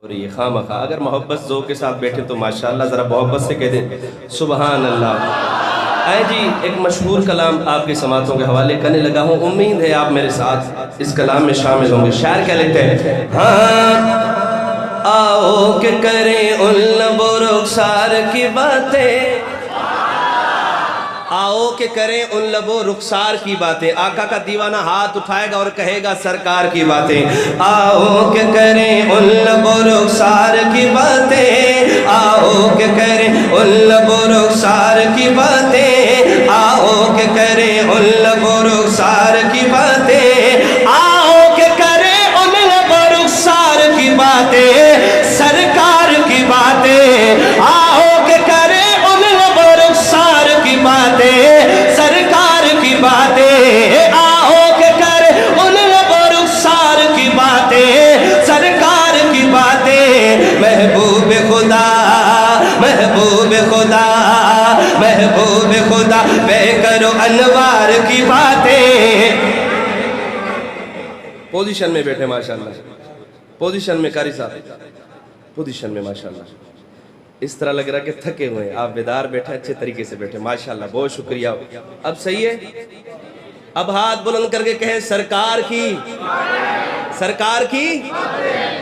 اور یہ خامخواہ اگر محبت ذوق کے ساتھ بیٹھے تو ماشاءاللہ ذرا محبت سے کہہ دیں سبحان اللہ۔ آئے جی ایک مشہور کلام آپ کی سماعتوں کے حوالے کرنے لگا ہوں، امید ہے آپ میرے ساتھ اس کلام میں شامل ہوں گے۔ شاعر کہہ لیتے ہیں ہاں آؤ کہ کریں ان لب و رخسار کی باتیں، آؤ کہ کریں ان لب و رخسار کی باتیں۔ آقا کا دیوانہ ہاتھ اٹھائے گا اور کہے گا سرکار کی باتیں۔ آؤ کہ کریں ان لب و رخسار کی باتیں، آؤ کہ کریں ان لب و رخسار کی باتیں، آؤ کہ کریں ان لب و رخسار کی باتیں، آؤ کہ کریں ان لب و رخسار کی باتیں، سرکار کی باتیں، آؤ کہ کریں ان لب و رخسار کی باتیں، سرکار کی باتیں، آؤ کہ کریں ان لب و رخسار کی باتیں، سرکار کی باتیں۔ محبوب خدا محبوب خدا محبوب خدا بے کرو انوار کی باتیں۔ پوزیشن میں بیٹھے ماشاءاللہ، پوزیشن میں قاری صاحب، پوزیشن میں ماشاءاللہ۔ اس طرح لگ رہا کہ تھکے ہوئے ہیں، آپ بیدار بیٹھے، اچھے طریقے سے بیٹھے ماشاءاللہ، بہت شکریہ۔ اب صحیح ہے، اب ہاتھ بلند کر کے کہیں سرکار کی، سرکار کی۔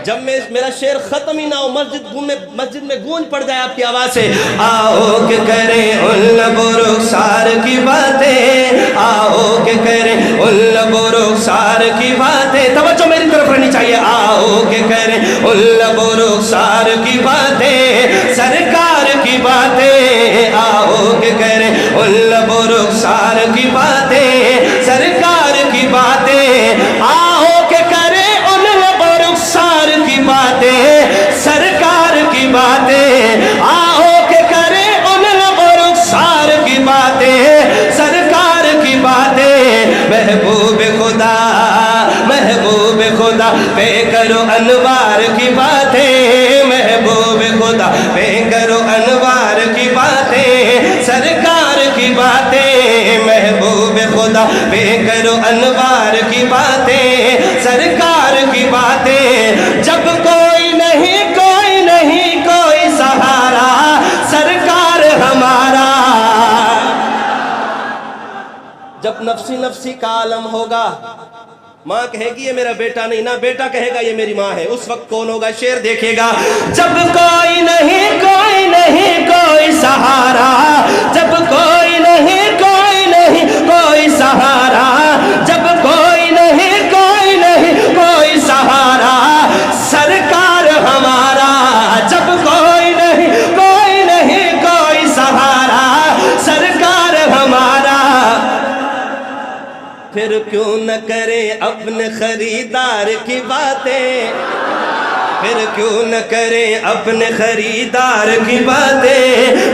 جب میں میرا شعر ختم ہی نہ ہو مسجد میں گونج پڑ جائے آپ کی آواز سے، آؤ کہ کریں ان لب و رخسار کی باتیں، آؤ کہ کریں ان لب و رخسار کی باتیں۔ توجہ میری طرف رہنی چاہیے۔ آؤ کہ کریں ان لب و رخسار کی باتیں، سرکار کی باتیں، آؤ کہ کریں ان لب و رخسار کی باتیں، سرکار کی باتیں، آؤ کہ کریں ان لب و رخسار کی باتیں، سرکار کی باتیں، آؤ کہ کریں ان لب و رخسار کی باتیں، سرکار کی باتیں۔ محبوب خدا محبوب خدا بے کرو انوار کی باتیں، محبوب خدا بے کرو انوار کی باتیں، سرکار کی باتیں، محبوب خدا بے کرو انوار کی باتیں، سرکار کی باتیں۔ جب کوئی نہیں کوئی سہارا، سرکار ہمارا۔ جب نفسی نفسی کا عالم ہوگا، ماں کہے گی یہ میرا بیٹا نہیں، نہ بیٹا کہے گا یہ میری ماں ہے، اس وقت کون ہوگا؟ شعر دیکھے گا۔ جب کوئی نہیں کوئی سہارا، جب کوئی نہیں کوئی سہارا، جب کوئی نہیں کوئی سہارا، سرکار ہمارا۔ جب کوئی نہیں کوئی سہارا، سرکار ہمارا۔ پھر کیوں نہ کریں اپنے خریدار کی باتیں، پھر کیوں نہ کریں اپنے خریدار کی باتیں،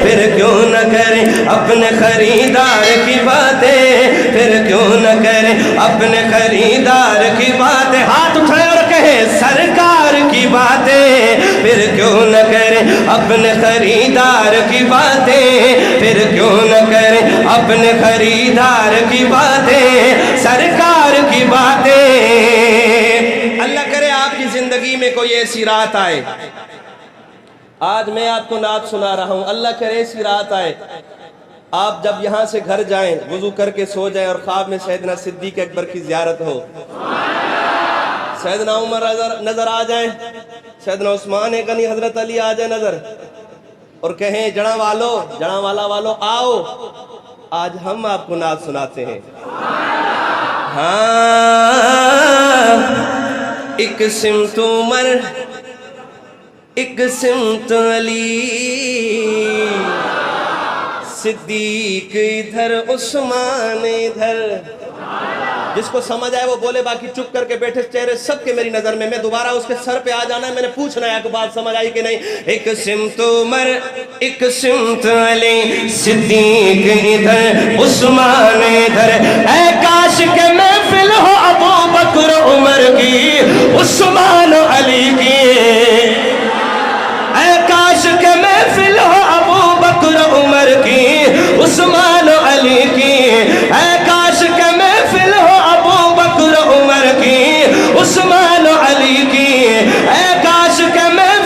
پھر کیوں نہ کریں اپنے خریدار کی باتیں، پھر کیوں نہ کریں اپنے خریدار کی باتیں۔ ہاتھ اٹھائے اور کہیں سرکار کی باتیں، پھر کیوں نہ کریں اپنے خریدار کی باتیں، پھر کیوں نہ کریں اپنے خریدار کی باتیں، سرکار کی باتیں۔ اللہ کرے آپ کی زندگی میں کوئی ایسی رات آئے، آج میں آپ کو نعت سنا رہا ہوں، اللہ کرے ایسی رات آئے، آپ جب یہاں سے گھر جائیں وضو کر کے سو جائیں اور خواب میں سیدنا صدیق اکبر کی زیارت ہو، سیدنا عمر نظر آ جائیں، سیدنا عثمان غنی حضرت علی آ جائیں نظر، اور کہیں جڑا والو آؤ، آج ہم آپ کو نعت سناتے ہیں۔ ہاں ایک سمت عمر ایک سمت علی، صدیق ادھر عثمان ادھر۔ جس کو سمجھ آئے وہ بولے، باقی چپ کر کے بیٹھے چہرے سب کے میری نظر میں دوبارہ اس کے سر پہ آ جانا ہے، میں نے پوچھنا ہے کہ بات سمجھ آئی کہ نہیں۔ ایک سمت عمر ایک سمت علی، صدیق ادھر عثمان ادھر، اے کاش کے محفل ہو ابو بکر عمر کی، عثمان علی کی، اے کاش کے محفل ہو ابو بکر عمر کی، عثمان علی کی، اے کاش کے محفل ہو ابو بکر عمر کی، عثمان علی کی، اے کاش کے محفل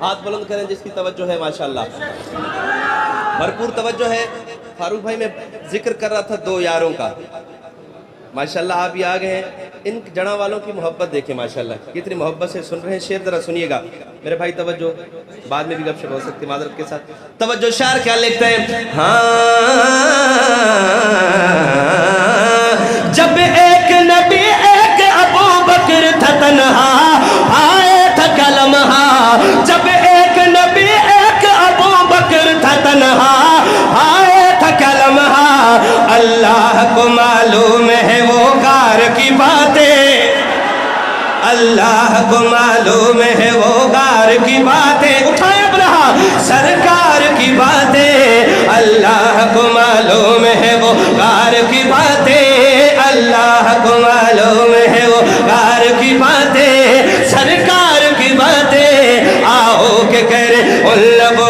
ہاتھ بلند کریں جس کی توجہ ہے ماشاءاللہ، بھرپور توجہ ہے۔ فاروق بھائی میں ذکر کر رہا تھا دو یاروں کا، ماشاءاللہ آپ یہ آگئے ہیں، ان جڑا والوں کی محبت دیکھیں ماشاءاللہ کتنی محبت سے سن رہے ہیں۔ شعر ذرا سنیے گا میرے بھائی، توجہ، بعد میں بھی گپ شپ ہو سکتی معذرت کے ساتھ، توجہ۔ شعر کیا لکھتے ہیں؟ جب ایک نبی ایک ابو بکر تھا تنہا، آئے تھا کلمہ، جب ایک نبی ایک ابو بکر تھا تنہا، آئے تھا کلمہ، اللہ کو معلوم ہے وہ غار کی باتیں، اللہ کو معلوم ہے وہ غار کی باتیں، اٹھائیں اپنا سرکار کی باتیں، اللہ کو معلوم ہے وہ غار کی باتیں، اللہ کو معلوم ہے وہ غار کی باتیں، سرکار کی باتیں، آؤ کہ کریں ان لبوں